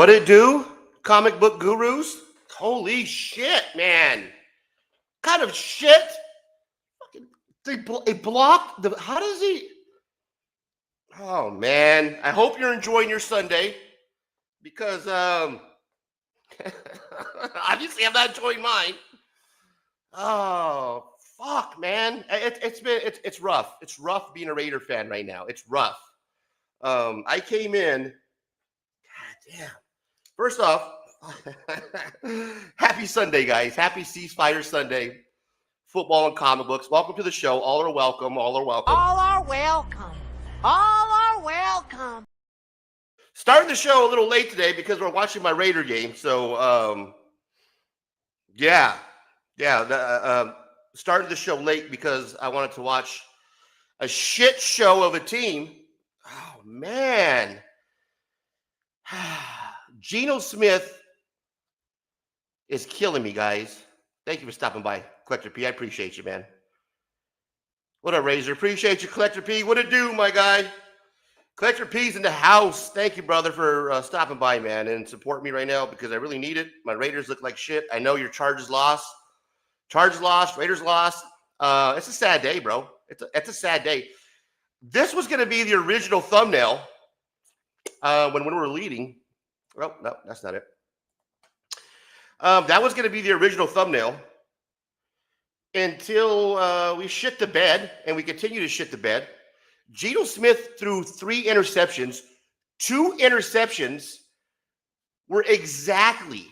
What it do? Comic book gurus? Holy shit, man. Kind of shit. They blocked the. How does he? Oh man. I hope you're enjoying your Sunday because obviously I'm not enjoying mine. Oh fuck, man. It's rough. It's rough being a Raider fan right now. It's rough. I came in. God damn. First off, happy Sunday, guys. Happy Ceasefire Sunday. Football and comic books. Welcome to the show. All are welcome. All are welcome. All are welcome. All are welcome. Starting the show a little late today because we're watching my Raider game. So, started the show late because I wanted to watch a shit show of a team. Oh, man. Geno Smith is killing me, guys. Thank you for stopping by, Collector P. I appreciate you, man. What up, Razor? Appreciate you, Collector P. What it do, my guy? Collector P's in the house. Thank you, brother, for stopping by, man, and support me right now because I really need it. My Raiders look like shit. I know your Chargers lost. Chargers lost. Raiders lost. It's a sad day, bro. It's a sad day. This was going to be the original thumbnail when we were leading. Oh, no, that's not it. That was going to be the original thumbnail until we shit the bed, and we continue to shit the bed. Geno Smith threw 3 interceptions. 2 interceptions were exactly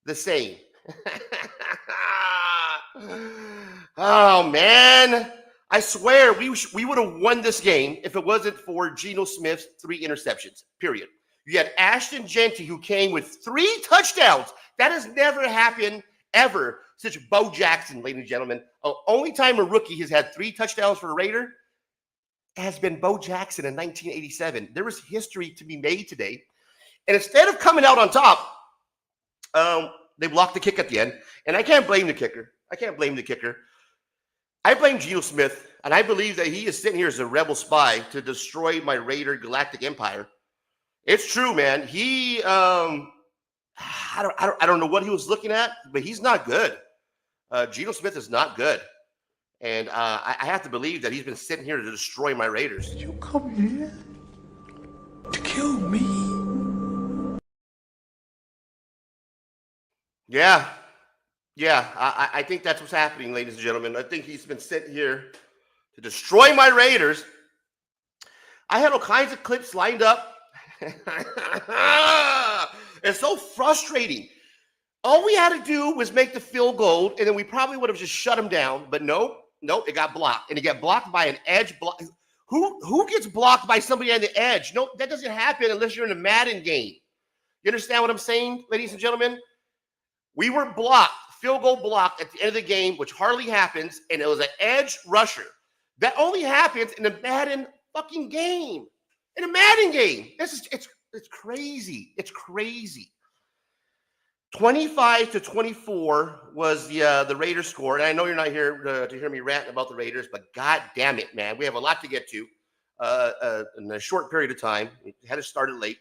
the same. Oh, man. I swear we would have won this game if it wasn't for Geno Smith's 3 interceptions, period. You had Ashton Genty, who came with 3 touchdowns. That has never happened ever since Bo Jackson, ladies and gentlemen. The only time a rookie has had 3 touchdowns for a Raider has been Bo Jackson in 1987. There was history to be made today. And instead of coming out on top, they blocked the kick at the end. And I can't blame the kicker. I blame Geno Smith, and I believe that he is sitting here as a rebel spy to destroy my Raider Galactic Empire. It's true, man. He, I don't know what he was looking at, but he's not good. Geno Smith is not good, and I have to believe that he's been sitting here to destroy my Raiders. Did you come here to kill me? Yeah. I think that's what's happening, ladies and gentlemen. I think he's been sitting here to destroy my Raiders. I had all kinds of clips lined up. It's so frustrating. All we had to do was make the field goal, and then we probably would have just shut him down. But nope, it got blocked. And it got blocked by an edge block. Who gets blocked by somebody on the edge? No, that doesn't happen unless you're in a Madden game. You understand what I'm saying, ladies and gentlemen? We were blocked. Field goal block at the end of the game, which hardly happens, and it was an edge rusher. That only happens in a Madden fucking game. In a Madden game. It's crazy. It's crazy. 25-24 was the Raiders score. And I know you're not here to hear me rant about the Raiders, but god damn it, man. We have a lot to get to in a short period of time. We had to start it late.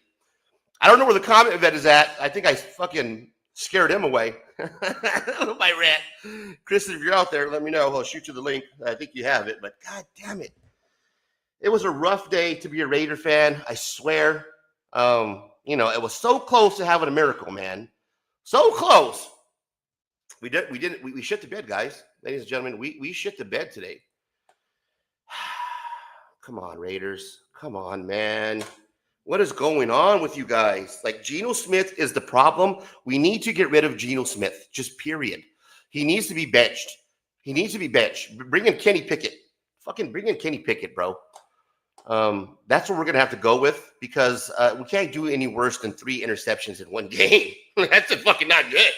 I don't know where the comment event is at. I think I fucking scared him away. My rant. Chris, if you're out there, let me know. I'll shoot you the link. I think you have it, but god damn it. It was a rough day to be a Raider fan. I swear. It was so close to having a miracle, man. So close. We shit the bed, guys. Ladies and gentlemen, we shit the bed today. Come on, Raiders. Come on, man. What is going on with you guys? Like, Geno Smith is the problem. We need to get rid of Geno Smith, just period. He needs to be benched. He needs to be benched. Bring in Kenny Pickett. Fucking bring in Kenny Pickett, bro. That's what we're going to have to go with because we can't do any worse than 3 interceptions in one game. That's fucking not good.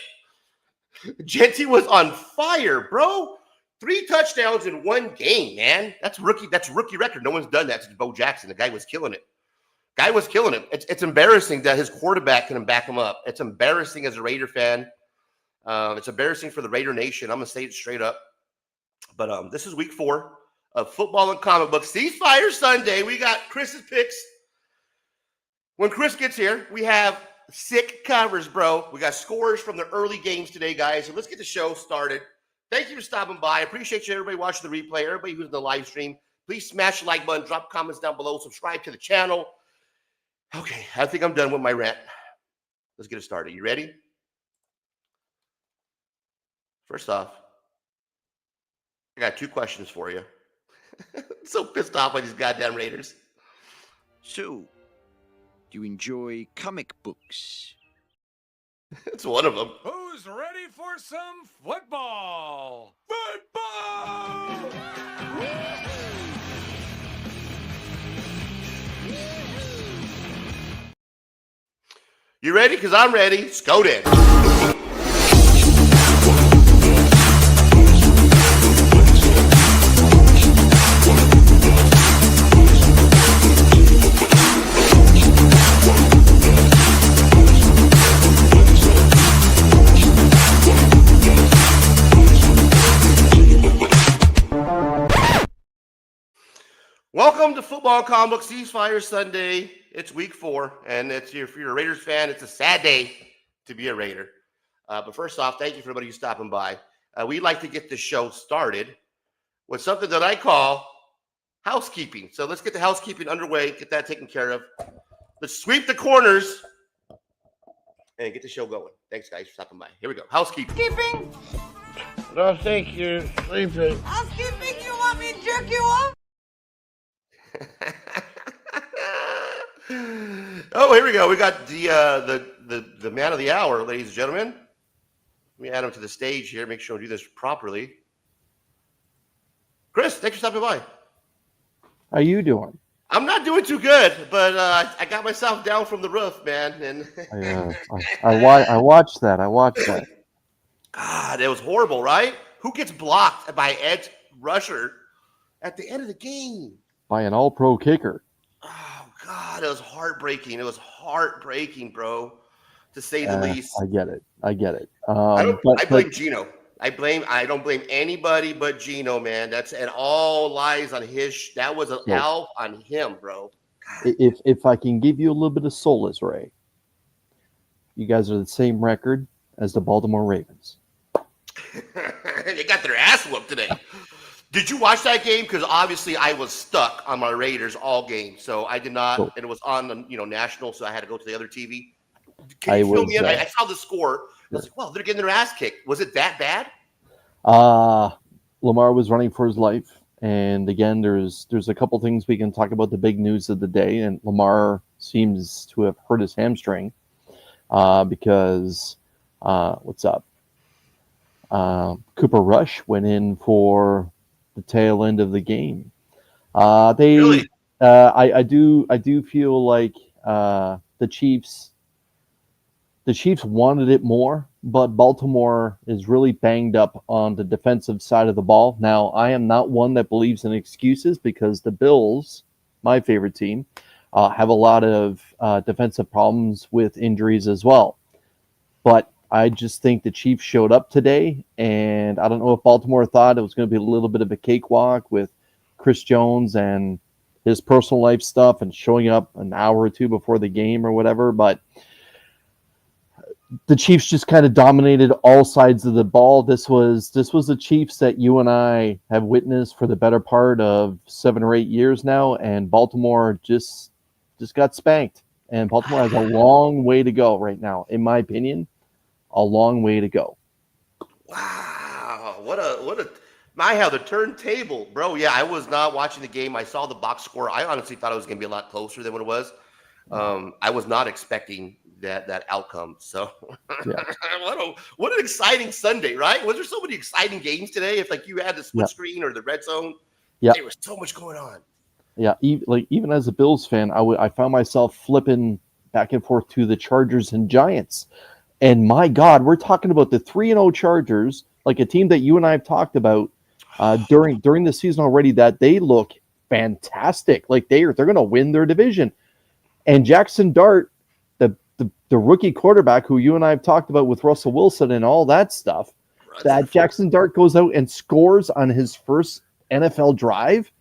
Genty was on fire, bro. 3 touchdowns in one game, man. That's rookie record. No one's done that since Bo Jackson. The guy was killing it. It's embarrassing that his quarterback couldn't back him up. It's embarrassing as a Raider fan. It's embarrassing for the Raider Nation. I'm going to say it straight up. But this is week 4 of football and comic books. Ceasefire Sunday. We got Chris's picks. When Chris gets here, we have sick covers, bro. We got scores from the early games today, guys. So let's get the show started. Thank you for stopping by. I appreciate you, everybody watching the replay, everybody who's in the live stream. Please smash the like button, drop comments down below, subscribe to the channel. Okay, I think I'm done with my rant. Let's get it started. You ready? First off, I got 2 questions for you. I'm so pissed off by these goddamn Raiders. So, do you enjoy comic books? It's one of them. Who's ready for some football? Football! You ready? Because I'm ready. Skoden. Welcome to Football Comic Book Ceasefire Sunday. It's week 4, and if you're a Raiders fan, it's a sad day to be a Raider. But first off, thank you for everybody who's stopping by. We'd like to get this show started with something that I call housekeeping. So let's get the housekeeping underway, get that taken care of. Let's sweep the corners and get the show going. Thanks, guys, for stopping by. Here we go. Housekeeping. Housekeeping? Don't think you're sleeping. Housekeeping? You want me to jerk you off? Oh, here we go. We got the man of the hour, ladies and gentlemen. Let me add him to the stage here. Make sure I do this properly. Chris, thanks for stopping by. How you doing? I'm not doing too good, but I got myself down from the roof, man. And I watched that. God, it was horrible, right? Who gets blocked by edge rusher at the end of the game? By an all-pro kicker. Oh, God, it was heartbreaking. It was heartbreaking, bro, to say the least. I get it. I blame Geno. I don't blame anybody but Geno, man. And all lies on his. That was an elf on him, bro. God. If I can give you a little bit of solace, Ray, you guys are the same record as the Baltimore Ravens. They got their ass whooped today. Did you watch that game? Because obviously I was stuck on my Raiders all game, so I did not. And it was on, national, so I had to go to the other TV. Can you fill me in? I saw the score. I was like, well, they're getting their ass kicked. Was it that bad? Lamar was running for his life, and again, there's a couple things we can talk about. The big news of the day, and Lamar seems to have hurt his hamstring because what's up? Cooper Rush went in for the tail end of the game. Really? I do feel like the Chiefs wanted it more, but Baltimore is really banged up on the defensive side of the ball. Now, I am not one that believes in excuses because the Bills, my favorite team, have a lot of defensive problems with injuries as well. But I just think the Chiefs showed up today, and I don't know if Baltimore thought it was going to be a little bit of a cakewalk with Chris Jones and his personal life stuff and showing up an hour or two before the game or whatever, but the Chiefs just kind of dominated all sides of the ball. This was the Chiefs that you and I have witnessed for the better part of 7 or 8 years now, and Baltimore just got spanked. And Baltimore has a long way to go right now, in my opinion. A long way to go. Wow. What a I have the turntable, bro. Yeah, I was not watching the game. I saw the box score. I honestly thought it was going to be a lot closer than what it was. I was not expecting that outcome. So Yeah. what an exciting Sunday, right? Was there so many exciting games today? If like you had the split screen or the red zone, there was so much going on. Yeah, even as a Bills fan, I found myself flipping back and forth to the Chargers and Giants. And my God, we're talking about the 3-0 Chargers, like a team that you and I have talked about during the season already, that they look fantastic. Like they're going to win their division. And Jackson Dart, the rookie quarterback who you and I have talked about with Russell Wilson and all that stuff, that Jackson Dart goes out and scores on his first NFL drive.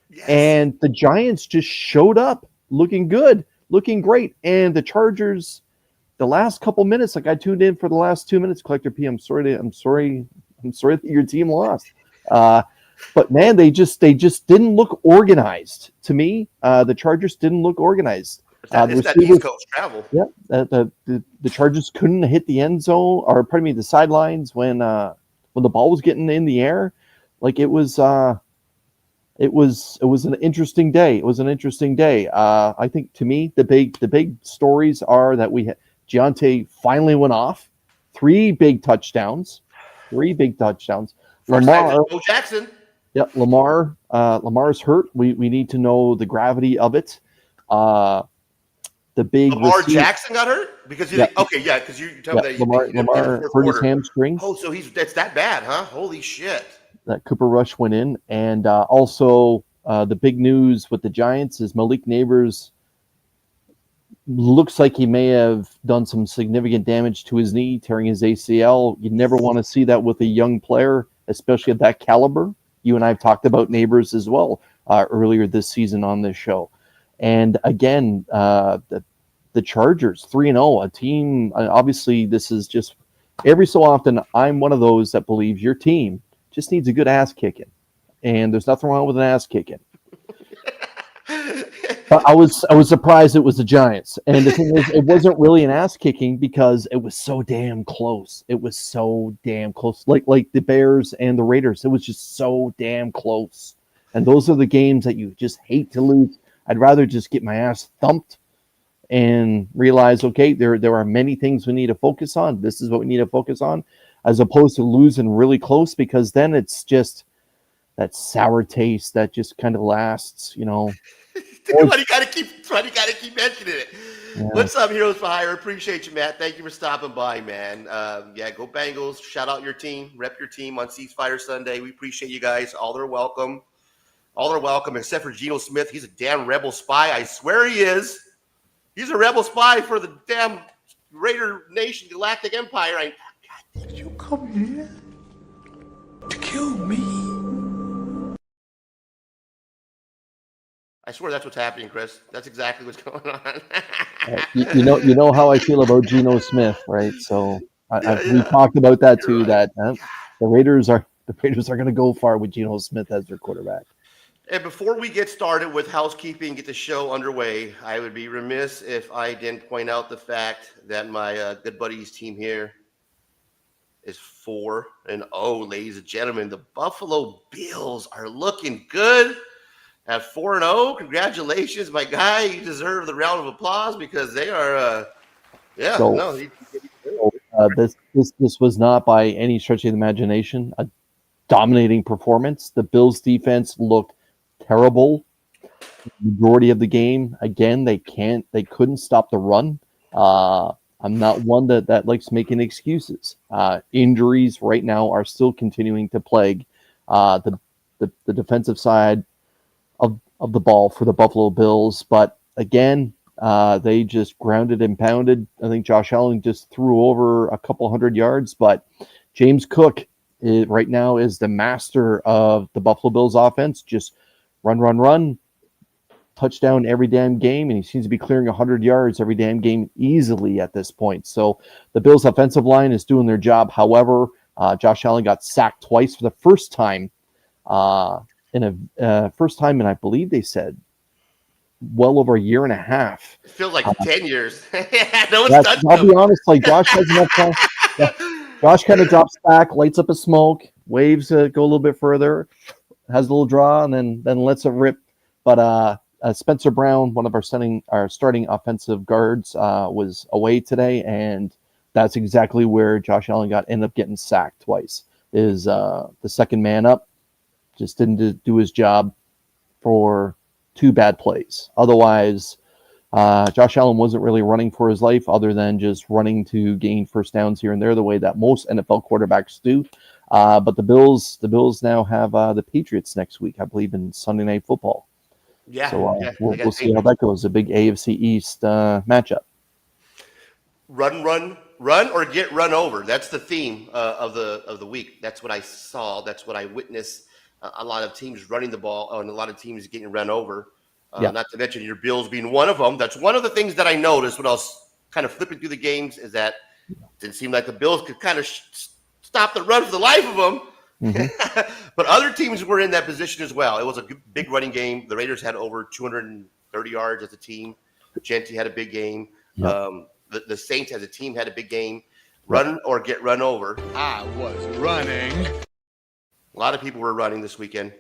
Yes. And the Giants just showed up looking good, looking great. And the Chargers, the last couple minutes, like I tuned in for the last 2 minutes, Collector P, I'm sorry that your team lost. But man, they just didn't look organized to me. The Chargers didn't look organized. It's that East Coast travel. Yeah, the Chargers couldn't hit the end zone, or pardon me, the sidelines when the ball was getting in the air. Like it was an interesting day. It was an interesting day. I think to me the big stories are that we had Giante finally went off, 3 big touchdowns. Lamar Jackson. Yeah, Lamar's hurt. We need to know the gravity of it. The big Lamar Jackson got hurt because you tell me that Lamar hurt his hamstring. Oh, so that's that bad, huh? Holy shit! That Cooper Rush went in, and also the big news with the Giants is Malik Neighbors looks like he may have done some significant damage to his knee, tearing his ACL. You never want to see that with a young player, especially at that caliber. You and I have talked about Neighbors as well earlier this season on this show. And again, the Chargers, 3-0, a team, obviously this is just, every so often, I'm one of those that believes your team just needs a good ass kicking. And there's nothing wrong with an ass kicking. But I was surprised it was the Giants. And the thing is, it wasn't really an ass kicking because it was so damn close. It was so damn close. Like the Bears and the Raiders, it was just so damn close. And those are the games that you just hate to lose. I'd rather just get my ass thumped and realize, okay, there are many things we need to focus on. This is what we need to focus on, as opposed to losing really close, because then it's just that sour taste that just kind of lasts, you know. Why do you gotta keep mentioning it? Yeah. What's up, Heroes for Hire? Appreciate you, Matt. Thank you for stopping by, man. Go Bengals. Shout out your team. Rep your team on Ceasefire Sunday. We appreciate you guys. All are welcome. All are welcome, except for Geno Smith. He's a damn rebel spy. I swear he is. He's a rebel spy for the damn Raider Nation Galactic Empire. Did you come here to kill me? I swear that's what's happening, Chris. That's exactly what's going on. you know how I feel about Geno Smith, right? So we talked about that too. Right. That the Raiders are going to go far with Geno Smith as their quarterback. And before we get started with housekeeping, get the show underway, I would be remiss if I didn't point out the fact that my good buddy's team here is 4-0, ladies and gentlemen. The Buffalo Bills are looking good at 4-0. Congratulations, my guy. You deserve the round of applause because they are, this was not by any stretch of the imagination a dominating performance. The Bills defense looked terrible the majority of the game. Again, they couldn't stop the run. I'm not one that likes making excuses. Injuries right now are still continuing to plague the defensive side of the ball for the Buffalo Bills. But again, they just grounded and pounded. I think Josh Allen just threw over a couple 100 yards, but James Cook right now is the master of the Buffalo Bills offense. Just run, touchdown every damn game, and he seems to be clearing 100 yards every damn game easily at this point. So the Bills' offensive line is doing their job. However, Josh Allen got sacked twice for the first time in I believe they said well over a year and a half. It feels like 10 years. I'll be honest, like Josh has enough time. Josh kind of drops back, lights up a smoke, waves go a little bit further, has a little draw, and then lets it rip. But Spencer Brown, one of our starting offensive guards, was away today, and that's exactly where Josh Allen ended up getting sacked twice. Is the second man up, just didn't do his job for 2 bad plays. Otherwise, Josh Allen wasn't really running for his life other than just running to gain first downs here and there, the way that most NFL quarterbacks do. But the Bills now have the Patriots next week, I believe, in Sunday Night Football. Yeah, So yeah, we'll see how that goes. A big AFC East matchup. Run, or get run over. That's the theme of the week. That's what I saw. That's what I witnessed. A lot of teams running the ball, and a lot of teams getting run over. Not to mention your Bills being one of them. That's one of the things that I noticed when I was kind of flipping through the games, is that it didn't seem like the Bills could kind of stop the run for the life of them. Mm-hmm. But other teams were in that position as well. It was a big running game. The Raiders had over 230 yards as a team. Genty had a big game. Yep. The Saints as a team had a big game. Run or get run over. I was running. A lot of people were running this weekend.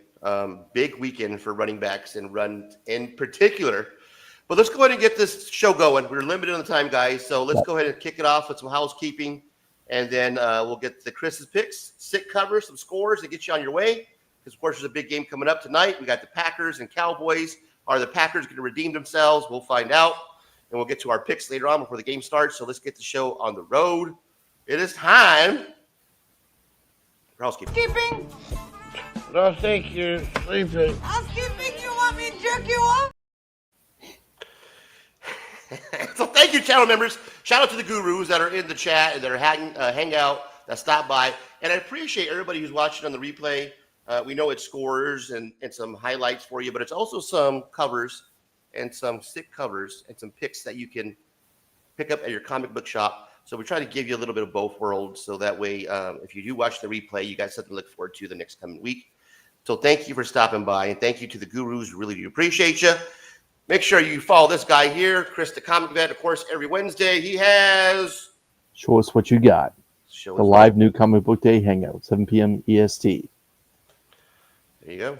Big weekend for running backs and run in particular. But let's go ahead and get this show going. We're limited on the time, guys. So let's go ahead and kick it off with some housekeeping. And then we'll get the Chris's picks, sick covers, some scores to get you on your way. Because, of course, there's a big game coming up tonight. We got the Packers and Cowboys. Are the Packers going to redeem themselves? We'll find out. And we'll get to our picks later on before the game starts. So let's get the show on the road. It is time for housekeeping. No, thank you. Sleeping. Housekeeping, you want me to jerk you off? So thank you, channel members. Shout out to the gurus that are in the chat and that are hang out, that stop by. And I appreciate everybody who's watching on the replay. We know it's scores and some highlights for you, but it's also some covers and some sick covers and some picks that you can pick up at your comic book shop. So we try to give you a little bit of both worlds. So that way, if you do watch the replay, you got something to look forward to the next coming week. So thank you for stopping by, and thank you to the gurus. Really do appreciate you. Make sure you follow this guy here, Chris the Comic Vet. Of course, every Wednesday he has Show Us What You Got. The live new Comic Book Day Hangout, 7 p.m. EST. There you go.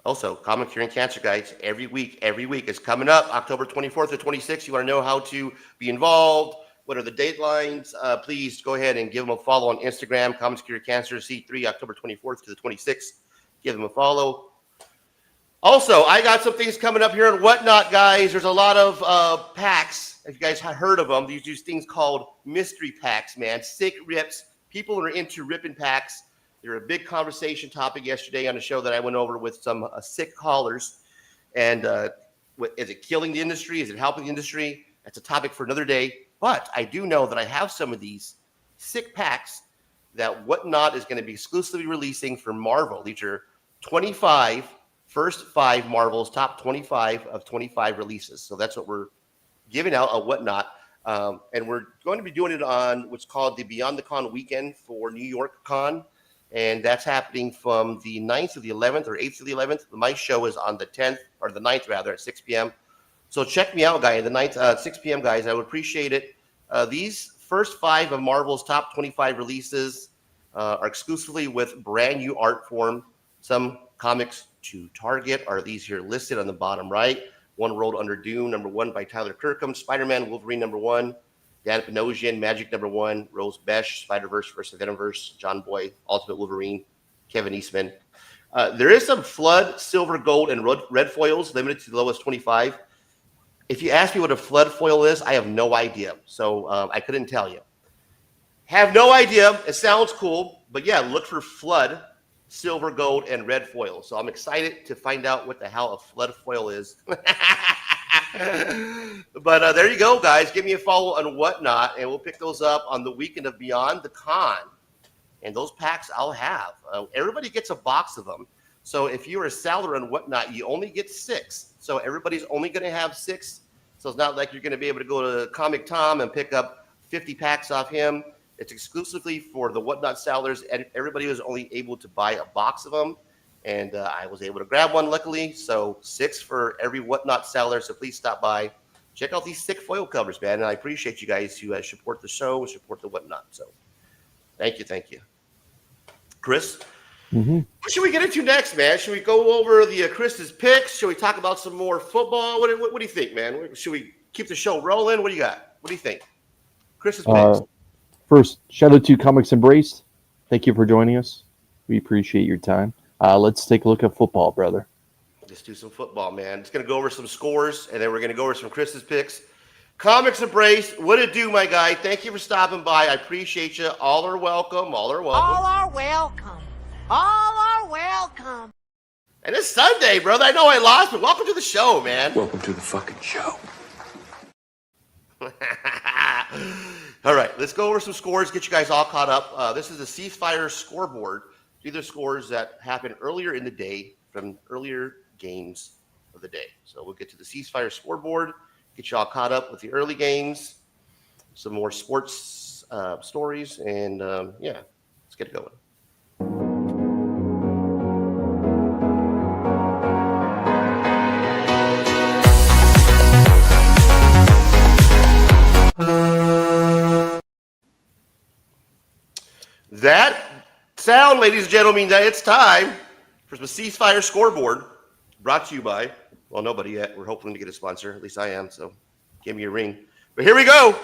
Also, Comic Curing Cancer Guides every week is coming up. October 24th to 26th. You want to know how to be involved? What are the deadlines? Please go ahead and give them a follow on Instagram, Comics Cure Cancer C3, October 24th to the 26th. Give them a follow. Also, I got some things coming up here and whatnot, guys. There's a lot of packs. If you guys have heard of them, these things called mystery packs, man. Sick rips. People are into ripping packs. They're a big conversation topic yesterday on a show that I went over with some sick callers. And is it killing the industry? Is it helping the industry? That's a topic for another day. But I do know that I have some of these sick packs that Whatnot is going to be exclusively releasing for Marvel. These are 25 first 5 Marvels, top 25 of 25 releases. So that's what we're giving out at Whatnot. And we're going to be doing it on what's called the Beyond the Con weekend for New York Con. And that's happening from the 9th to the 11th or 8th to the 11th. My show is on the 10th, or the 9th rather, at 6 p.m. So check me out, guys. The 9th, 6 p.m., guys. I would appreciate it. These first 5 of Marvel's top 25 releases are exclusively with brand new art form. Some comics to target are these here listed on the bottom right. One World Under Doom, #1 by Tyler Kirkham. Spider-Man, Wolverine, #1. Dan Panosian, Magic, #1. Rose Besh, Spider-Verse versus Venomverse. John Boy, Ultimate Wolverine. Kevin Eastman. There is some Flood, Silver, Gold, and Red foils, limited to the lowest 25. If you ask me what a Flood foil is, I have no idea. So I couldn't tell you. Have no idea. It sounds cool. But yeah, look for Flood, Silver, Gold, and Red foil. So I'm excited to find out what the hell a Flood foil is. But there you go, guys. Give me a follow on Whatnot, and we'll pick those up on the weekend of Beyond the Con. And those packs I'll have. Everybody gets a box of them. So if you're a seller on Whatnot, you only get 6. So everybody's only going to have 6. So it's not like you're going to be able to go to Comic Tom and pick up 50 packs off him. It's exclusively for the Whatnot sellers, and everybody was only able to buy a box of them. And I was able to grab one, luckily. So 6 for every Whatnot seller. So please stop by. Check out these sick foil covers, man. And I appreciate you guys who support the show and support the Whatnot. So thank you. Chris? What should we get into next, man? Should we go over the Chris's picks? Should we talk about some more football? What do you think, man? Should we keep the show rolling? What do you got? What do you think? Chris's picks. First, shout out to Comics Embraced. Thank you for joining us. We appreciate your time. Let's take a look at football, brother. Let's do some football, man. Just going to go over some scores, and then we're going to go over some Chris's picks. Comics Embrace, what it do, my guy? Thank you for stopping by. I appreciate you. All are welcome. All are welcome. All are welcome. All are welcome. And it's Sunday, brother. I know I lost, but welcome to the show, man. Welcome to the fucking show. All right, let's go over some scores, get you guys all caught up. This is the ceasefire scoreboard. These are scores that happened earlier in the day from earlier games of the day. So we'll get to the ceasefire scoreboard, get you all caught up with the early games, some more sports stories, and yeah, let's get it going. That sound, ladies and gentlemen, that it's time for some ceasefire scoreboard brought to you by, well, nobody yet. We're hoping to get a sponsor. At least I am, so give me a ring. But here we go.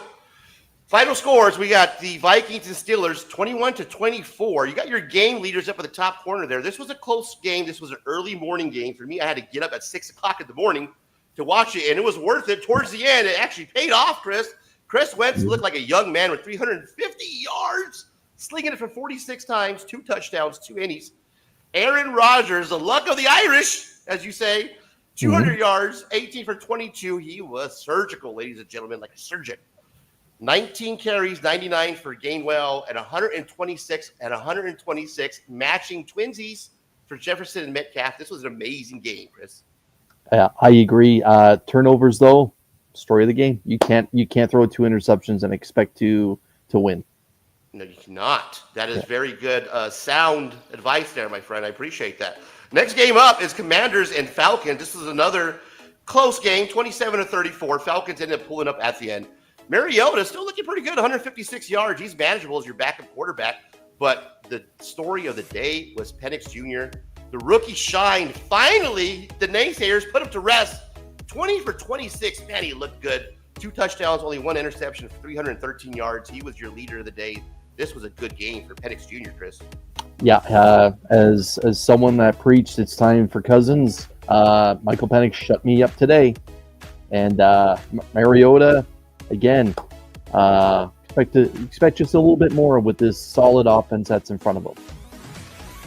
Final scores, we got the Vikings and Steelers 21-24. You got your game leaders up at the top corner there. This was a close game. This was an early morning game. For me, I had to get up at 6 o'clock in the morning to watch it, and it was worth it. Towards the end, it actually paid off, Chris. Chris Wentz looked like a young man with 350 yards. Slinging it for 46 times, 2 touchdowns, 2 innies. Aaron Rodgers, the luck of the Irish, as you say, 200 yards, 18 for 22. He was surgical, ladies and gentlemen, like a surgeon. 19 carries, 99 for Gainwell, and 126 matching twinsies for Jefferson and Metcalf. This was an amazing game, Chris. I agree. Turnovers, though, story of the game. You can't throw 2 interceptions and expect to win. No, you cannot. That is very good, sound advice there, my friend. I appreciate that. Next game up is Commanders and Falcons. This is another close game, 27-34. Falcons ended up pulling up at the end. Mariota still looking pretty good, 156 yards. He's manageable as your backup quarterback. But the story of the day was Penix Jr. The rookie shined. Finally, the naysayers put him to rest. 20 for 26. Man, he looked good. 2 touchdowns, only 1 interception for 313 yards. He was your leader of the day. This was a good game for Penix Jr., Chris. Yeah, as someone that preached it's time for Cousins, Michael Penix shut me up today. And Mariota, again, expect just a little bit more with this solid offense that's in front of him.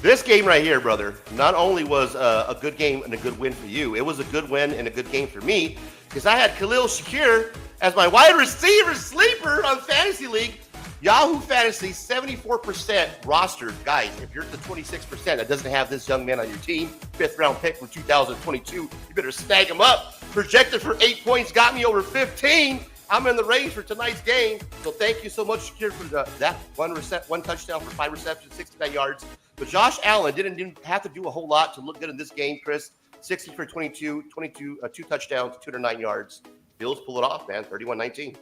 This game right here, brother, not only was a good game and a good win for you, it was a good win and a good game for me because I had Khalil Shakir as my wide receiver sleeper on Fantasy League. Yahoo Fantasy, 74% rostered. Guys, if you're at the 26% that doesn't have this young man on your team, 5th round pick from 2022, you better snag him up. Projected for 8 points, got me over 15. I'm in the range for tonight's game. So thank you so much, Shakir, for that one touchdown for 5 receptions, 69 yards. But Josh Allen didn't have to do a whole lot to look good in this game, Chris. 60 for 22, 2 touchdowns, 209 yards. Bills pull it off, man, 31-19.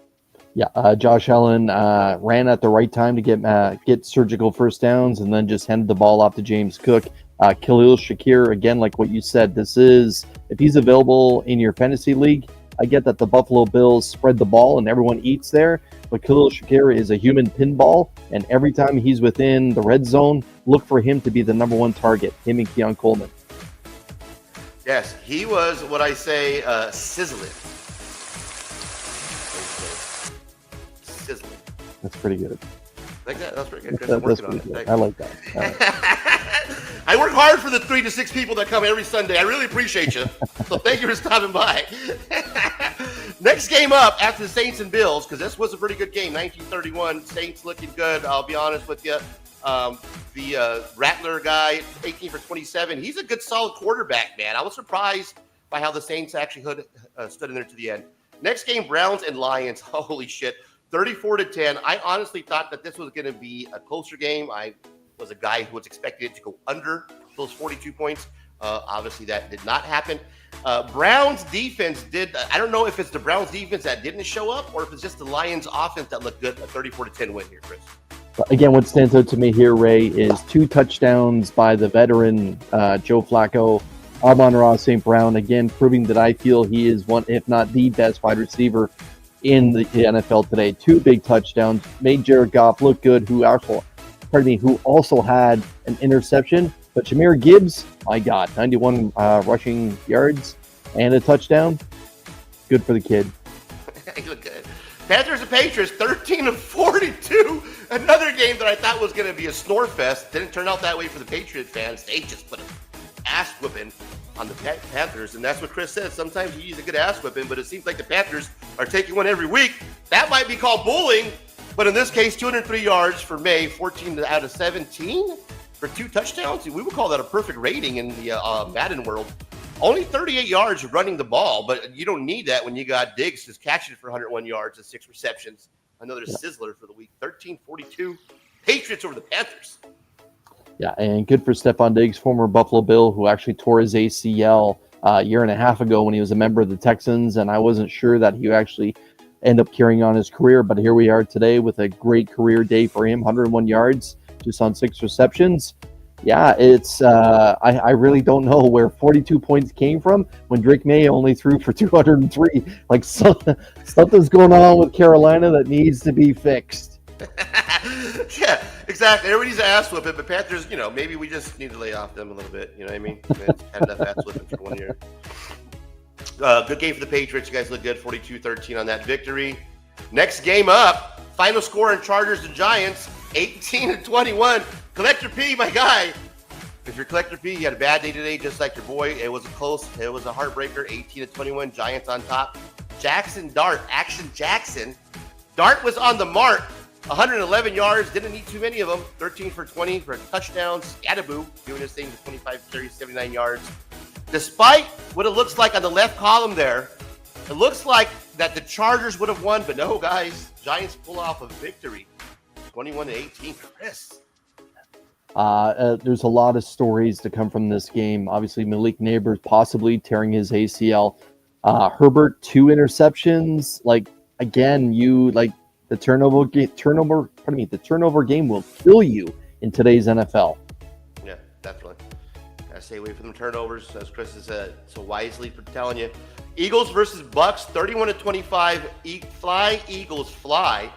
Yeah, Josh Allen ran at the right time to get surgical first downs and then just handed the ball off to James Cook. Khalil Shakir, again, like what you said, this is, if he's available in your fantasy league, I get that the Buffalo Bills spread the ball and everyone eats there, but Khalil Shakir is a human pinball, and every time he's within the red zone, look for him to be the number 1 target, him and Keon Coleman. Yes, he was what I say, sizzling. Sizzling. That's pretty good. Like that? That's pretty good. Chris. That's pretty good. I like that. I work hard for the 3 to 6 people that come every Sunday. I really appreciate you. So thank you for stopping by. Next game up after the Saints and Bills, because this was a pretty good game. 1931. Saints looking good. I'll be honest with you. The Rattler guy, 18 for 27. He's a good, solid quarterback, man. I was surprised by how the Saints actually stood in there to the end. Next game, Browns and Lions. Holy shit. 34-10. I honestly thought that this was going to be a closer game. I was a guy who was expecting it to go under those 42 points. Obviously, that did not happen. Browns defense did. I don't know if it's the Browns defense that didn't show up or if it's just the Lions offense that looked good. A 34-10 win here, Chris. Again, what stands out to me here, Ray, is 2 touchdowns by the veteran Joe Flacco. Amon-Ra St. Brown, again, proving that I feel he is one, if not the best wide receiver in the NFL today. 2 big touchdowns, made Jared Goff look good, who also had an interception. But Jahmyr Gibbs, my God, 91 rushing yards and a touchdown. Good for the kid. He looked good. Panthers and Patriots, 13-42. Another game that I thought was going to be a snore fest. Didn't turn out that way for the Patriot fans. They just put an ass whipping on the Panthers. And that's what Chris said. Sometimes you use a good ass whipping, but it seems like the Panthers are taking one every week. That might be called bullying. But in this case, 203 yards for May, 14 out of 17 for 2 touchdowns. We would call that a perfect rating in the Madden world. Only 38 yards running the ball, but you don't need that when you got Diggs just catching it for 101 yards and 6 receptions. Another sizzler for the week. 13-42. Patriots over the Panthers. Yeah, and good for Stephon Diggs, former Buffalo Bill, who actually tore his ACL a year and a half ago when he was a member of the Texans, and I wasn't sure that he would actually end up carrying on his career, but here we are today with a great career day for him, 101 yards, just on 6 receptions. Yeah, it's I really don't know where 42 points came from when Drake May only threw for 203. Like something's going on with Carolina that needs to be fixed. Yeah, exactly. Everybody's ass whipping, but Panthers, maybe we just need to lay off them a little bit. You know what I mean? It's kind of ass whipping for 1 year. Good game for the Patriots. You guys look good. 42-13 on that victory. Next game up. Final score in Chargers and Giants. 18-21. Collector P, my guy. If you're Collector P, you had a bad day today, just like your boy. It was close. It was a heartbreaker. 18-21. Giants on top. Action Jackson. Dart was on the mark. 111 yards. Didn't need too many of them. 13 for 20 for touchdowns. Scatterboo doing his thing with 25 carries, 79 yards. Despite what it looks like on the left column there, it looks like that the Chargers would have won, but no, guys. Giants pull off a victory. 21-18 for Chris. There's a lot of stories to come from this game. Obviously, Malik Neighbors possibly tearing his ACL. Herbert, 2 interceptions. The turnover game will kill you in today's NFL. Yeah, definitely. Gotta stay away from the turnovers, as Chris has said so wisely telling you. Eagles versus Bucks, 31-25. Fly, Eagles, fly.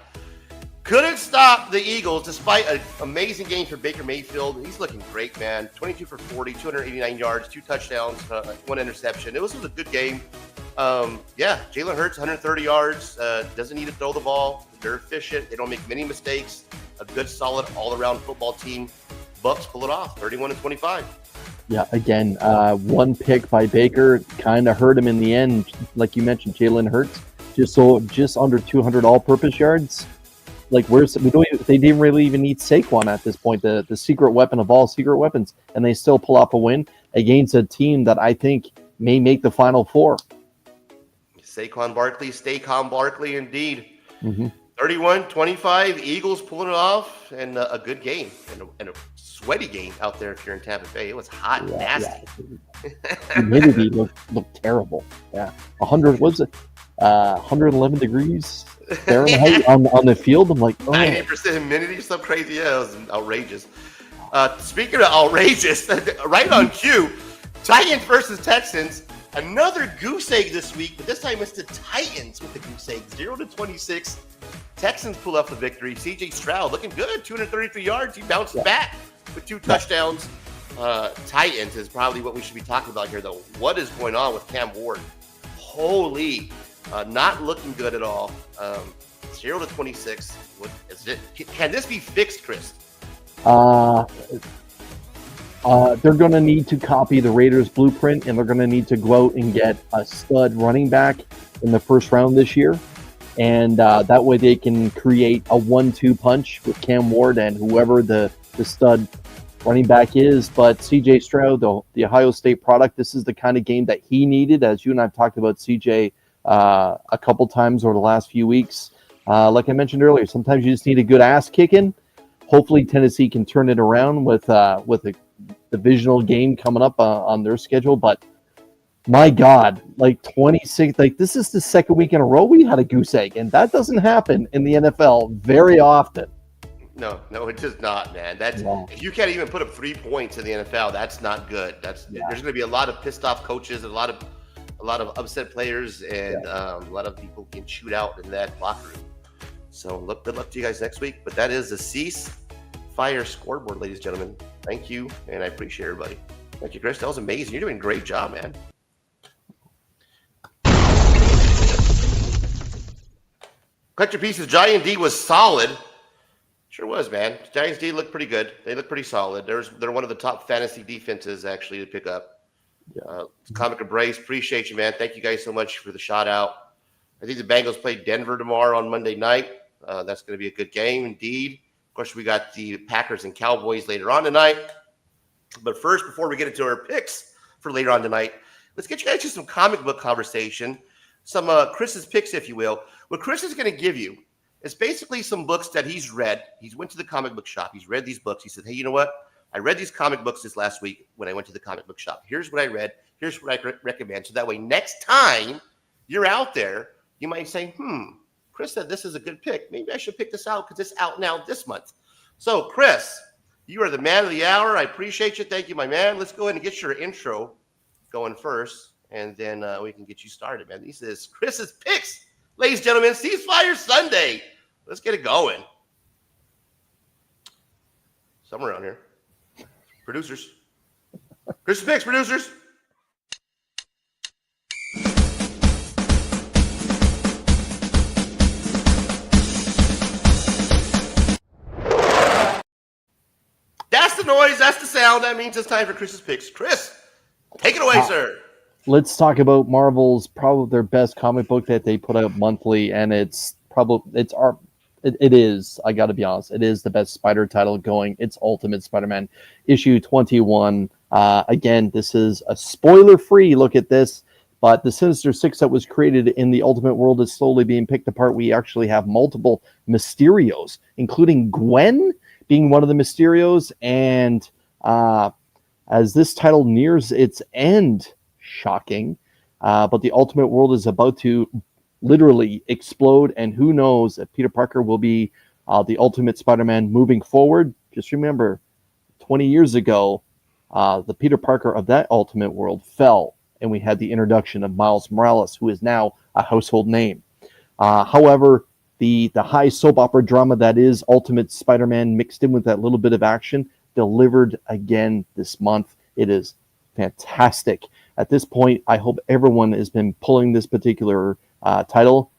Couldn't stop the Eagles despite an amazing game for Baker Mayfield. He's looking great, man. 22 for 40, 289 yards, 2 touchdowns, 1 interception. It was a good game. Jalen Hurts, 130 yards. Doesn't need to throw the ball. They're efficient. They don't make many mistakes. A good, solid, all-around football team. Bucks pull it off, 31-25. Yeah, again, 1 pick by Baker kind of hurt him in the end. Like you mentioned, Jalen Hurts, just under 200 all-purpose yards. They didn't really even need Saquon at this point, the secret weapon of all secret weapons, and they still pull off a win against a team that I think may make the Final Four. Saquon Barkley, stay calm Barkley, indeed. Mm-hmm. 31-25, Eagles pulling it off, and a good game, and a sweaty game out there if you're in Tampa Bay. It was hot and nasty. Yeah. Humidity looked terrible. Yeah, 111 degrees Fahrenheit on the field. I'm like, 90% humidity, something crazy. Yeah, it was outrageous. Speaking of outrageous, right on cue, Titans versus Texans. Another goose egg this week, but this time it's the Titans with the goose egg. 0-26. Texans pull off the victory. C.J. Stroud looking good, 233 yards. He bounced back with 2 touchdowns. Titans is probably what we should be talking about here, though. What is going on with Cam Ward? Holy, not looking good at all. 0-26. What is it? Can this be fixed, Chris? They're going to need to copy the Raiders' blueprint, and they're going to need to go out and get a stud running back in the first round this year. And that way they can create a 1-2 punch with Cam Ward and whoever the stud running back is. But C.J. Stroud, the Ohio State product, this is the kind of game that he needed, as you and I have talked about C.J. A couple times over the last few weeks. Like I mentioned earlier, sometimes you just need a good ass kicking. Hopefully Tennessee can turn it around with a divisional game coming up on their schedule. But my God, 26, this is the second week in a row we had a goose egg, and that doesn't happen in the NFL very often. No, it does not, man. That's No. if you can't even put up 3 points in the NFL, that's not good. There's going to be a lot of pissed off coaches, and a lot of upset players, and a lot of people getting chewed out in that locker room. So good luck to you guys next week. But that is the Cease Fire scoreboard, ladies and gentlemen. Thank you, and I appreciate everybody. Thank you, Chris. That was amazing. You're doing a great job, man. Cut your pieces. Giant D was solid. Sure was, man. Giants D looked pretty good. They look pretty solid. They're one of the top fantasy defenses actually to pick up. Comic Embrace, appreciate you, man. Thank you guys so much for the shout out. I think the Bengals play Denver tomorrow on Monday night. That's going to be a good game indeed. Of course, we got the Packers and Cowboys later on tonight. But first, before we get into our picks for later on tonight, let's get you guys to some comic book conversation, some Chris's picks, if you will. What Chris is going to give you is basically some books that he's read. He's went to the comic book shop. He's read these books. He said, hey, you know what? I read these comic books this last week when I went to the comic book shop. Here's what I read. Here's what I recommend. So that way, next time you're out there, you might say, Chris said this is a good pick. Maybe I should pick this out because it's out now this month. So, Chris, you are the man of the hour. I appreciate you. Thank you, my man. Let's go ahead and get your intro going first, and then we can get you started, man. This is Chris's picks. Ladies and gentlemen, Ceasefire Sunday. Let's get it going. Somewhere around here. Producers. Chris's picks, producers. That's the noise. That's the sound. That means it's time for Chris's picks. Chris, take it away, sir. Let's talk about Marvel's probably their best comic book that they put out monthly, and it is, I got to be honest, it is the best Spider title going. It's Ultimate Spider-Man issue 21. Again, this is a spoiler-free look at this, but the Sinister Six that was created in the Ultimate world is slowly being picked apart. We actually have multiple Mysterios, including Gwen being one of the Mysterios, and as this title nears its end, shocking, but the Ultimate world is about to literally explode, and who knows if Peter Parker will be the Ultimate Spider-Man moving forward. Just remember, 20 years ago, the Peter Parker of that Ultimate world fell, and we had the introduction of Miles Morales, who is now a household name. However, the high soap opera drama that is Ultimate Spider-Man mixed in with that little bit of action delivered again this month. It is fantastic. At this point, I hope everyone has been pulling this particular title.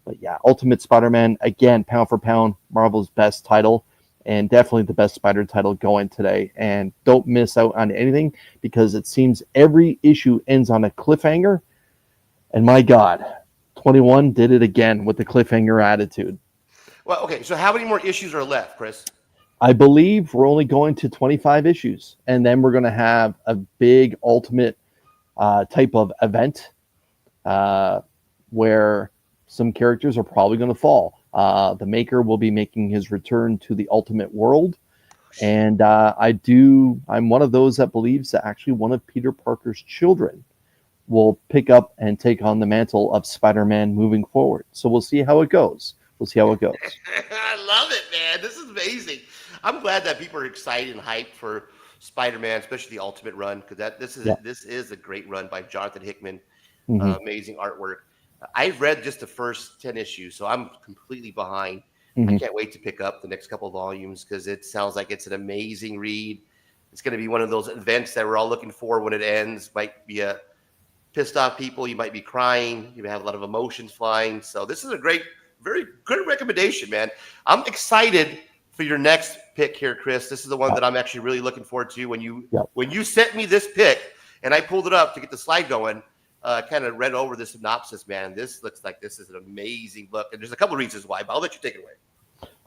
But yeah, Ultimate Spider-Man, again, pound for pound, Marvel's best title, and definitely the best Spider title going today. And don't miss out on anything, because it seems every issue ends on a cliffhanger. And my God, 21 did it again with the cliffhanger attitude. Well, okay, so how many more issues are left, Chris? I believe we're only going to 25 issues, and then we're going to have a big Ultimate type of event where some characters are probably going to fall. The Maker will be making his return to the Ultimate world, and I'm one of those that believes that actually one of Peter Parker's children will pick up and take on the mantle of Spider-Man moving forward. So we'll see how it goes. I love it, man. This is amazing. I'm glad that people are excited and hyped for Spider-Man, especially the Ultimate run, because this is a great run by Jonathan Hickman. Amazing artwork. I've read just the first 10 issues, so I'm completely behind. I can't wait to pick up the next couple of volumes, because it sounds like it's an amazing read. It's going to be one of those events that we're all looking for when it ends. Might be a pissed off people. You might be crying. You have a lot of emotions flying. So this is a great, very good recommendation, man. I'm excited for your next pick here, Chris. This is the one that I'm actually really looking forward to. When you sent me this pick and I pulled it up to get the slide going, kind of read over the synopsis, man. This looks like this is an amazing book. And there's a couple of reasons why, but I'll let you take it away.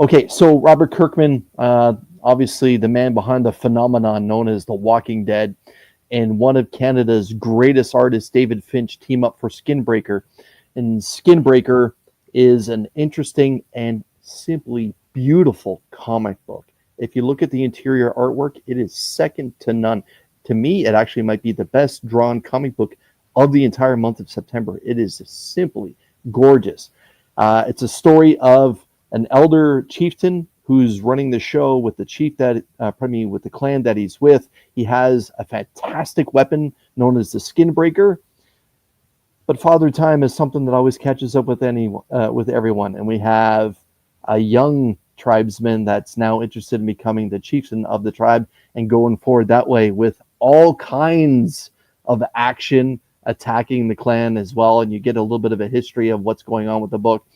Okay, so Robert Kirkman, obviously the man behind the phenomenon known as The Walking Dead, and one of Canada's greatest artists, David Finch, team up for Skinbreaker. And Skinbreaker is an interesting and simply beautiful comic book. If you look at the interior artwork, it is second to none. To me, it actually might be the best drawn comic book of the entire month of September. It is simply gorgeous. It's a story of an elder chieftain who's running the show with the chief with the clan that he's with. He has a fantastic weapon known as the Skin Breaker. But Father Time is something that always catches up with everyone, and we have a young tribesman that's now interested in becoming the chieftain of the tribe and going forward that way with all kinds of action attacking the clan as well. And you get a little bit of a history of what's going on with the book.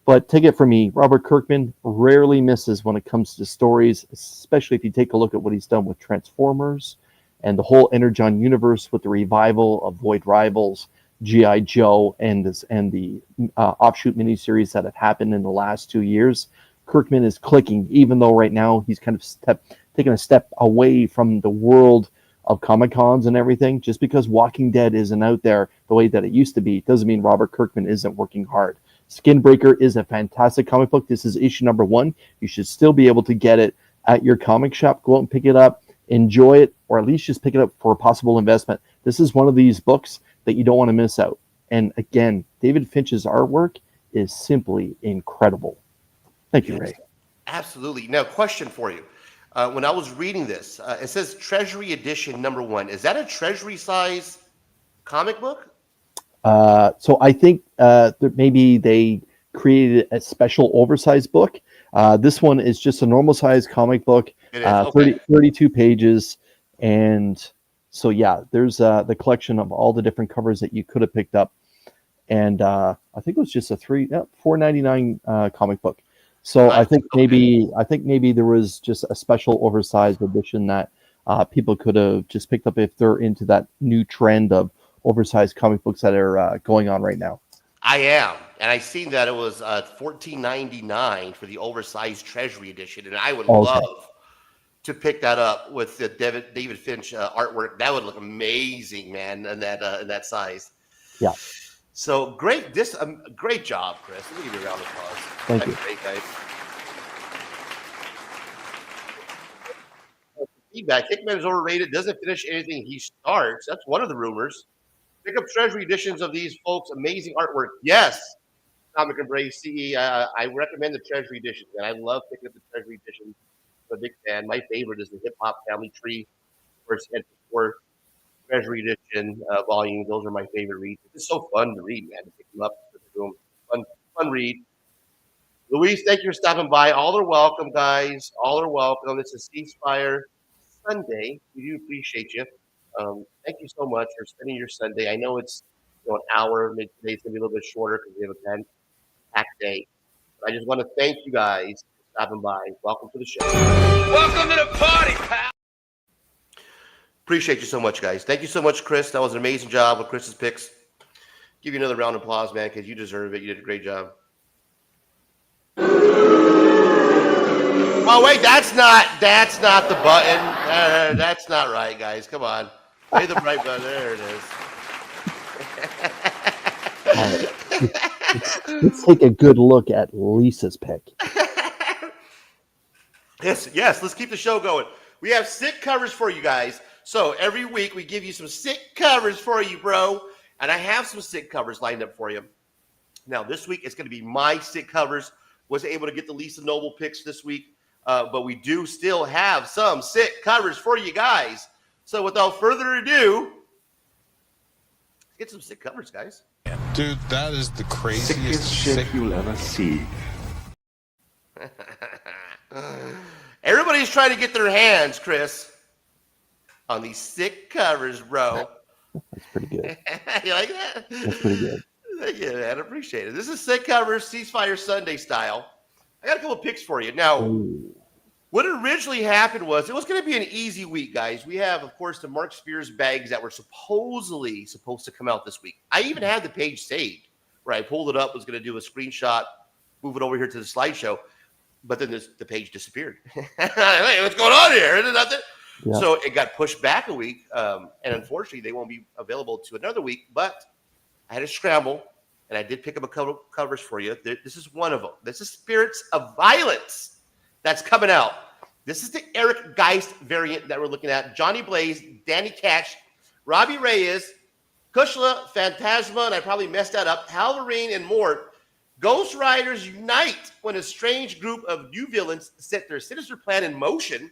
But take it from me, Robert Kirkman rarely misses when it comes to stories, especially if you take a look at what he's done with Transformers and the whole Energon universe with the revival of Void Rivals, G.I. Joe, and the offshoot miniseries that have happened in the last 2 years. Kirkman is clicking, even though right now he's kind of taking a step away from the world of Comic-Cons and everything. Just because Walking Dead isn't out there the way that it used to be doesn't mean Robert Kirkman isn't working hard. Skinbreaker is a fantastic comic book. This is issue number 1. You should still be able to get it at your comic shop. Go out and pick it up, enjoy it, or at least just pick it up for a possible investment. This is one of these books that you don't want to miss out. And again, David Finch's artwork is simply incredible. Thank you, Ray. Absolutely. Now, question for you. When I was reading this, it says Treasury Edition number 1. Is that a Treasury size comic book? So I think that maybe they created a special oversized book. This one is just a normal size comic book, okay. 32 pages. And so, yeah, there's the collection of all the different covers that you could have picked up. And I think it was just a $4.99 comic book. So I think maybe there was just a special oversized edition that people could have just picked up if they're into that new trend of oversized comic books that are going on right now. I am, and I seen that it was $14.99 for the oversized Treasury Edition, and I would love to pick that up with the David Finch artwork. That would look amazing, man, in that size. Yeah. So great, great job, Chris. Let me give you a round of applause. Thank you. Great, guys. Feedback: Hickman is overrated. Doesn't finish anything he starts. That's one of the rumors. Pick up Treasury editions of these folks' amazing artwork. Yes, Comic Embrace CE. I recommend the Treasury editions, and I love picking up the Treasury editions. I'm a big fan. My favorite is the Hip Hop Family Tree, where it's for Treasury edition volume. Those are my favorite reads. It's so fun to read, man. To pick them up, fun read. Luis, thank you for stopping by. All are welcome, guys. All are welcome. This is Ceasefire Sunday. We do appreciate you. Thank you so much for spending your Sunday. I know it's an hour. Maybe today's gonna be a little bit shorter because we have a packed day. But I just want to thank you guys for stopping by. Welcome to the show. Welcome to the party, pal. Appreciate you so much, guys. Thank you so much, Chris. That was an amazing job with Chris's picks. Give you another round of applause, man, because you deserve it. You did a great job. Oh wait, that's not the button. That's not right, guys. Come on, play the right button. There it is. Let's take a good look at Lisa's pick. Yes. Let's keep the show going. We have sick covers for you guys. So every week we give you some sick covers for you, bro. And I have some sick covers lined up for you. Now this week it's going to be my sick covers. Was able to get the Lisa Noble picks this week. But we do still have some sick covers for you guys. So without further ado, let's get some sick covers, guys. Dude, that is the craziest shit you'll ever see. Everybody's trying to get their hands, Chris, on these sick covers, bro. That's pretty good. You like that? That's pretty good. Thank you, man. I appreciate it. This is sick covers, Ceasefire Sunday style. I got a couple of picks for you. Now, what originally happened was it was going to be an easy week, guys. We have, of course, the Mark Spears bags that were supposedly supposed to come out this week. I even had the page saved where I pulled it up, was going to do a screenshot, move it over here to the slideshow, but then the page disappeared. Hey, what's going on here? Is it nothing? Yeah. So it got pushed back a week, and unfortunately, they won't be available to another week, but I had to scramble. And I did pick up a couple covers for you. This is one of them. This is Spirits of Violence that's coming out. This is the Eric Geist variant that we're looking at. Johnny Blaze, Danny Catch, Robbie Reyes, Kushla, Phantasma, and I probably messed that up, Halvarine, and Mort. Ghost Riders unite when a strange group of new villains set their sinister plan in motion.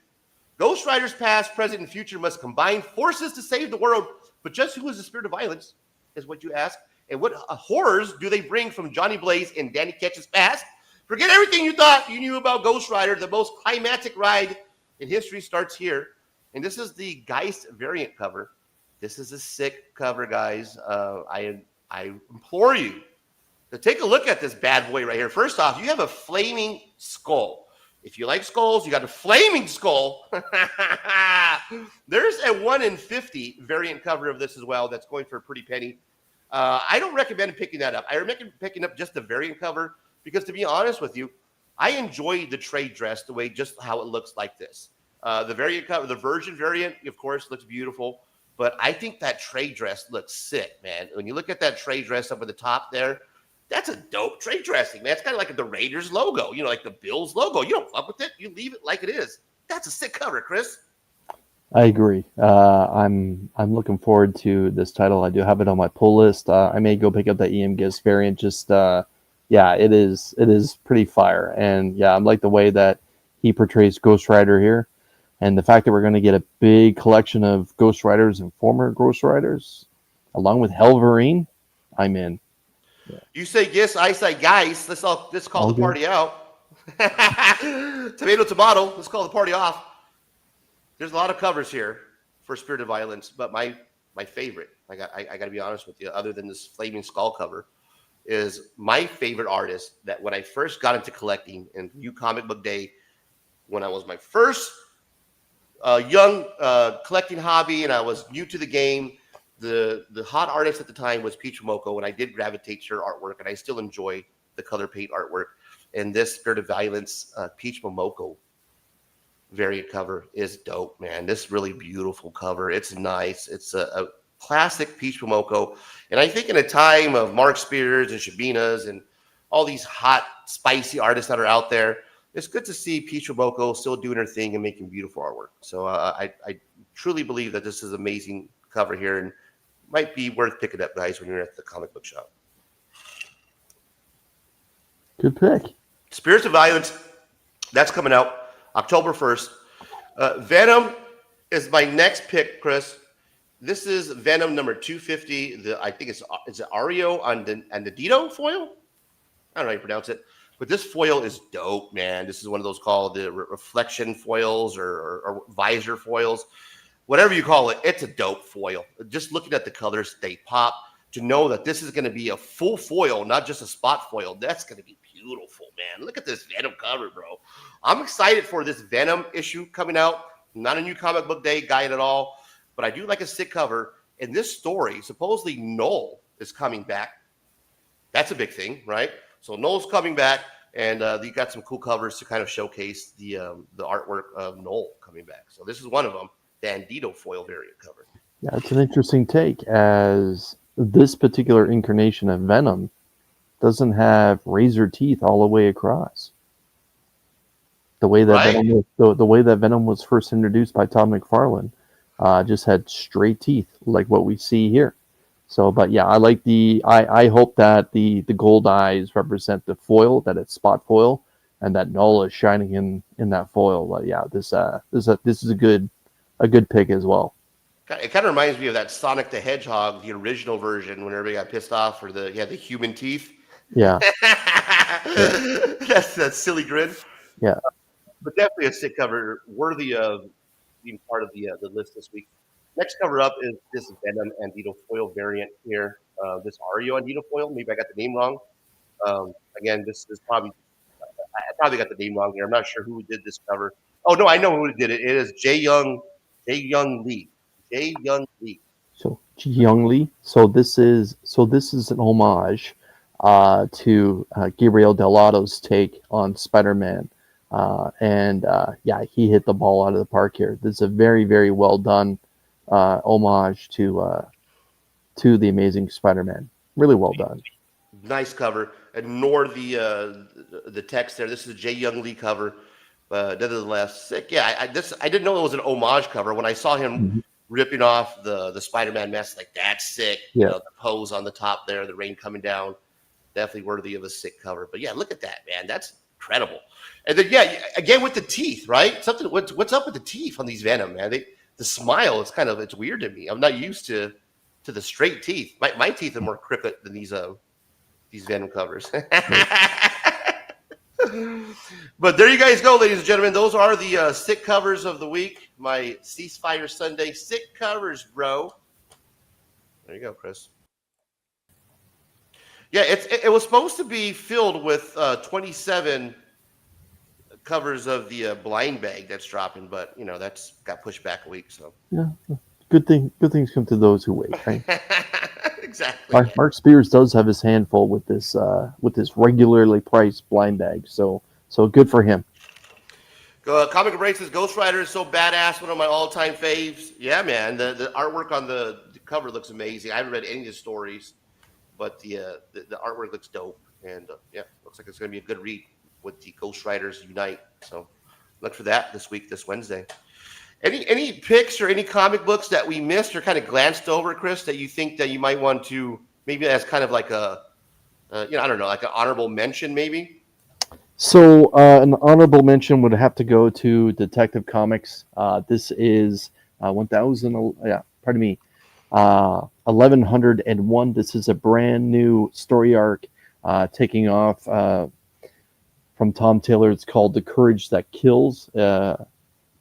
Ghost Riders past, present, and future must combine forces to save the world. But just who is the spirit of violence is what you ask. And what horrors do they bring from Johnny Blaze and Danny Ketch's past? Forget everything you thought you knew about Ghost Rider. The most climactic ride in history starts here. And this is the Geist variant cover. This is a sick cover, guys. I implore you to take a look at this bad boy right here. First off, you have a flaming skull. If you like skulls, you got a flaming skull. There's a 1 in 50 variant cover of this as well that's going for a pretty penny. I don't recommend picking that up. I recommend picking up just the variant cover because, to be honest with you, I enjoy the trade dress the way just how it looks like this. The variant cover, the version variant, of course, looks beautiful. But I think that trade dress looks sick, man. When you look at that trade dress up at the top there, that's a dope trade dressing, man. It's kind of like the Raiders logo, like the Bills logo. You don't fuck with it. You leave it like it is. That's a sick cover, Chris. I agree. I'm looking forward to this title. I do have it on my pull list. I may go pick up the EM Gist variant. Just it is pretty fire. And yeah, I like the way that he portrays Ghost Rider here. And the fact that we're going to get a big collection of Ghost Riders and former Ghost Riders, along with Helverine, I'm in. Yeah. You say Gis, I say guys. Let's call the party out. Tomato. Let's call the party off. There's a lot of covers here for Spirit of Violence, but my favorite, I got to be honest with you, other than this Flaming Skull cover, is my favorite artist that when I first got into collecting in New Comic Book Day, when I was my first young collecting hobby and I was new to the game, the hot artist at the time was Peach Momoko, and I did gravitate to her artwork, and I still enjoy the color paint artwork. And this Spirit of Violence Peach Momoko variant cover is dope, man. This really beautiful cover. It's nice. It's a classic Peach Momoko. And I think in a time of Mark Spears and Shabinas and all these hot, spicy artists that are out there, it's good to see Peach Momoko still doing her thing and making beautiful artwork. So I truly believe that this is an amazing cover here and might be worth picking up, guys, when you're at the comic book shop. Good pick. Spirits of Violence, that's coming out October 1st. Venom is my next pick, Chris. This is Venom number 250. I think it's Ario and the Dito foil. I don't know how you pronounce it, but this foil is dope, man. This is one of those called the reflection foils or visor foils, whatever you call it. It's a dope foil. Just looking at the colors, they pop. To know that this is going to be a full foil, not just a spot foil, that's going to be beautiful, man. Look at this Venom cover, bro. I'm excited for this Venom issue coming out. I'm not a New Comic Book Day guy at all, but I do like a sick cover. And this story, supposedly Noel is coming back. That's a big thing, right? So Noel's coming back, and you got some cool covers to kind of showcase the artwork of Noel coming back. So this is one of them, the Andito foil variant cover. Yeah, it's an interesting take, as this particular incarnation of Venom doesn't have razor teeth all the way across. The way that the way that Venom was first introduced by Todd McFarlane, just had straight teeth like what we see here. So, but yeah, I like I hope that the gold eyes represent the foil, that it's spot foil, and that Nola is shining in that foil. But yeah, this is a good pick as well. It kind of reminds me of that Sonic the Hedgehog, the original version, when everybody got pissed off for the human teeth. Yeah. That's that silly grin. Yeah. But definitely a sick cover, worthy of being part of the list this week. Next cover up is this Venom Andito foil variant here. This Ario Andito foil. Maybe I got the name wrong. Again, this is I probably got the name wrong here. I'm not sure who did this cover. Oh no, I know who did it. It is Jae Young Lee. Jae Young Lee. So Jae Young Lee. So this is an homage to Gabriel Delato's take on Spider-Man. He hit the ball out of the park here. This is a very, very well done homage to the Amazing Spider-Man. Really well done. Nice cover. Ignore the text there. This is a Jae Young Lee cover. Nonetheless, sick. Yeah, I didn't know it was an homage cover. When I saw him ripping off the Spider-Man mask, like, that's sick. Yeah. The pose on the top there, the rain coming down. definitely worthy of a sick cover. But yeah, look at that, man. That's incredible. And then yeah, again with the teeth, right? Something. What's up with the teeth on these Venom, man? The smile is it's weird to me. I'm not used to the straight teeth. My teeth are more crooked than these Venom covers. But there you guys go, ladies and gentlemen. Those are the sick covers of the week. My Ceasefire Sunday sick covers, bro. There you go, Chris. Yeah, it was supposed to be filled with 27 covers of the blind bag that's dropping, but that's got pushed back a week. So yeah, good things come to those who wait, right? Exactly. Mark Spears does have his handful with this regularly priced blind bag, so good for him. Comic Break says Ghost Rider is so badass, one of my all-time faves. Yeah, man, the artwork on the cover looks amazing. I haven't read any of the stories, but the artwork looks dope, and looks like it's going to be a good read with the Ghost Riders Unite. So look for that this Wednesday. Any picks or any comic books that we missed or kind of glanced over, Chris, that you think that you might want to maybe as kind of like a I don't know, like an honorable mention maybe? So an honorable mention would have to go to Detective Comics. This is 1101. This is a brand new story arc taking off from Tom Taylor. It's called The Courage That Kills.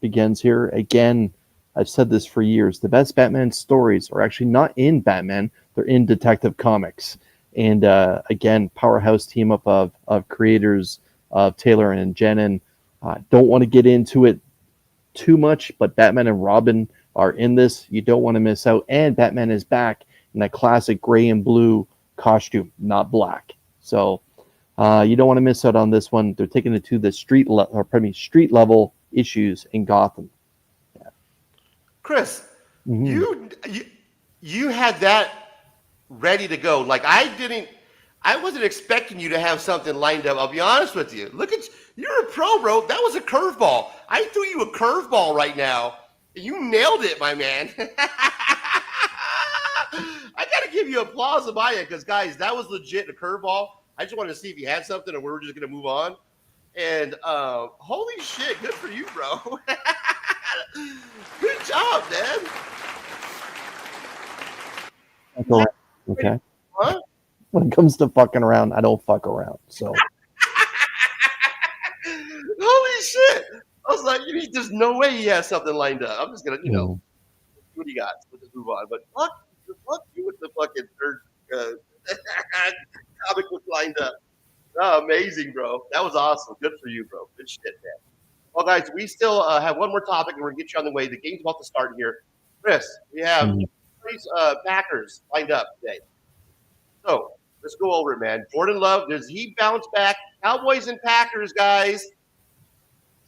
Begins here. Again, I've said this for years. The best Batman stories are actually not in Batman. They're in Detective Comics. And again, powerhouse team up of creators of Taylor and Jenin. Don't want to get into it too much, but Batman and Robin are in this. You don't want to miss out. And Batman is back in that classic gray and blue costume, not black. So you don't want to miss out on this one. They're taking it to the street level issues in Gotham. Yeah. Chris, you had that ready to go. Like I wasn't expecting you to have something lined up. I'll be honest with you. Look you're a pro, bro. That was a curveball. I threw you a curveball right now. You nailed it, my man. I gotta give you applause about it because guys, that was legit a curveball. I just wanted to see if you had something, or we were just gonna move on. And holy shit, good for you, bro. Good job, man. Okay. Huh? When it comes to fucking around, I don't fuck around. So holy shit. I was like, there's no way he has something lined up. I'm just gonna, what do you got? Let's just move on. But fuck you with the fucking third comic book lined up. Oh, amazing, bro. That was awesome. Good for you, bro. Good shit, man. Well, guys, we still have one more topic, and we're going to get you on the way. The game's about to start here. Chris, we have Packers lined up today. So let's go over it, man. Jordan Love, does he bounce back? Cowboys and Packers, guys.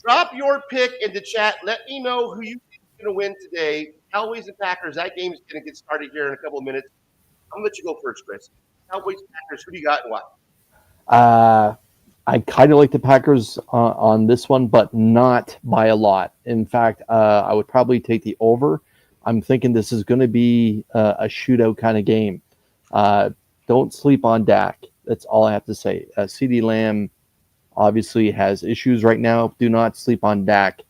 Drop your pick in the chat. Let me know who you think is going to win today. Cowboys and Packers, that game is going to get started here in a couple of minutes. I'm going to let you go first, Chris. Cowboys, Packers, who do you got and why? I kind of like the Packers on this one, but not by a lot. In fact, I would probably take the over. I'm thinking this is going to be a shootout kind of game. Don't sleep on Dak. That's all I have to say. CeeDee Lamb obviously has issues right now. Do not sleep on Dak.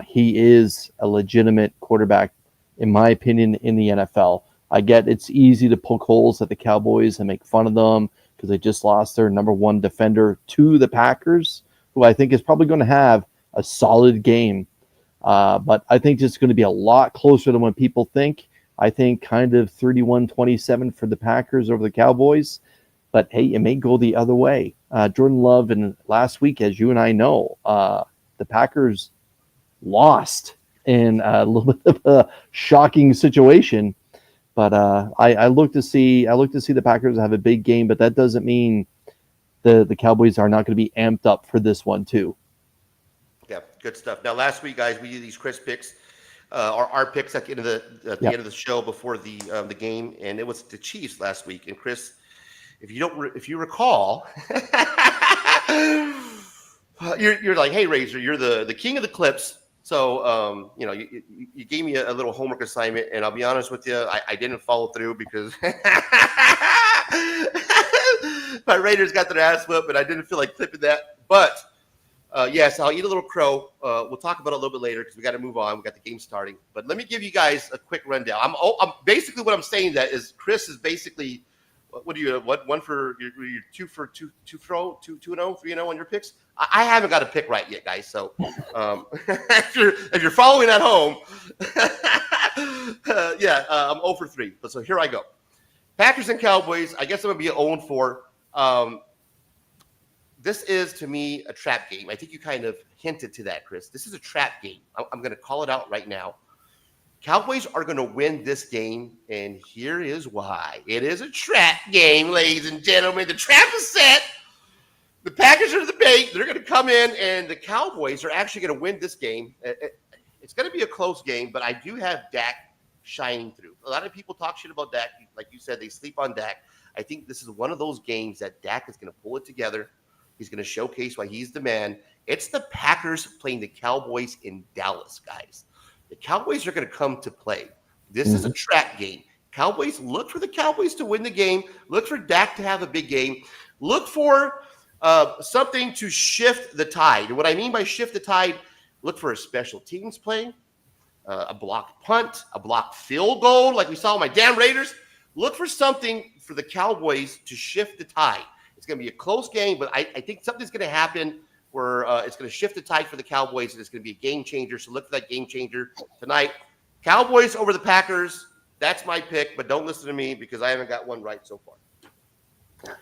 He is a legitimate quarterback, in my opinion, in the NFL. I get it's easy to poke holes at the Cowboys and make fun of them because they just lost their number one defender to the Packers, who I think is probably going to have a solid game. But I think it's going to be a lot closer than what people think. I think kind of 31-27 for the Packers over the Cowboys. But, hey, it may go the other way. Jordan Love, and last week, as you and I know, the Packers lost in a little bit of a shocking situation. But I look to see the Packers have a big game, but that doesn't mean the Cowboys are not going to be amped up for this one too. Yeah, good stuff. Now, last week, guys, we did these Chris picks, our picks at the end of the end of the show before the game, and it was the Chiefs last week. And Chris, if you recall, you're like, hey, Razor, you're the king of the clips. So, you gave me a little homework assignment, and I'll be honest with you, I didn't follow through because my Raiders got their ass whooped, but I didn't feel like clipping that. But yes, I'll eat a little crow. We'll talk about it a little bit later because we got to move on. We got the game starting. But let me give you guys a quick rundown. I'm basically what I'm saying that is Chris is basically what do you what one for your 2 for 2 throw 2 2-0 3-0 on your picks. I haven't got a pick right yet, guys. So if you're following at home, I'm 0 for 3. But so here I go. Packers and Cowboys. I guess I'm gonna be 0 4. This is, to me, a trap game. I think you kind of hinted to that, Chris. This is a trap game. I'm going to call it out right now. Cowboys are going to win this game, and here is why. It is a trap game, ladies and gentlemen. The trap is set. The Packers are the bait. They're going to come in, and the Cowboys are actually going to win this game. It's going to be a close game, but I do have Dak shining through. A lot of people talk shit about Dak. Like you said, they sleep on Dak. I think this is one of those games that Dak is going to pull it together. He's going to showcase why he's the man. It's the Packers playing the Cowboys in Dallas, guys. The Cowboys are going to come to play. This is a trap game. Cowboys, look for the Cowboys to win the game. Look for Dak to have a big game. Look for something to shift the tide. And what I mean by shift the tide, look for a special teams play, a blocked punt, a blocked field goal like we saw with my damn Raiders. Look for something for the Cowboys to shift the tide. It's going to be a close game, but I think something's going to happen where it's going to shift the tide for the Cowboys, and it's going to be a game changer. So look for that game changer tonight. Cowboys over the Packers. That's my pick, but don't listen to me because I haven't got one right so far.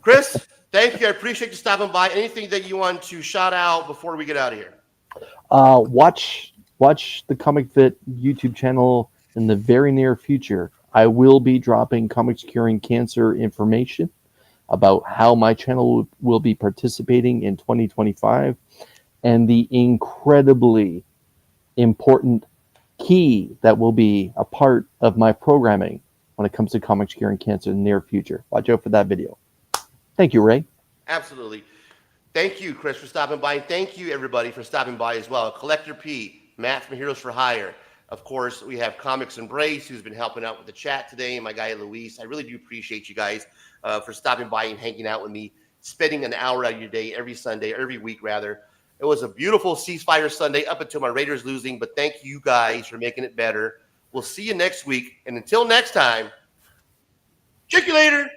Chris, thank you. I appreciate you stopping by. Anything that you want to shout out before we get out of here? Watch the Comic Fit YouTube channel in the very near future. I will be dropping Comics Curing Cancer information about how my channel will be participating in 2025 and the incredibly important key that will be a part of my programming when it comes to Comics Curing Cancer in the near future. Watch out for that video. Thank you, Ray. Absolutely. Thank you, Chris, for stopping by. And thank you, everybody, for stopping by as well. Collector P, Matt from Heroes for Hire. Of course, we have Comics Embrace, who's been helping out with the chat today, and my guy, Luis. I really do appreciate you guys for stopping by and hanging out with me, spending an hour out of your day every Sunday, every week, rather. It was a beautiful ceasefire Sunday up until my Raiders losing, but thank you guys for making it better. We'll see you next week, and until next time, check you later.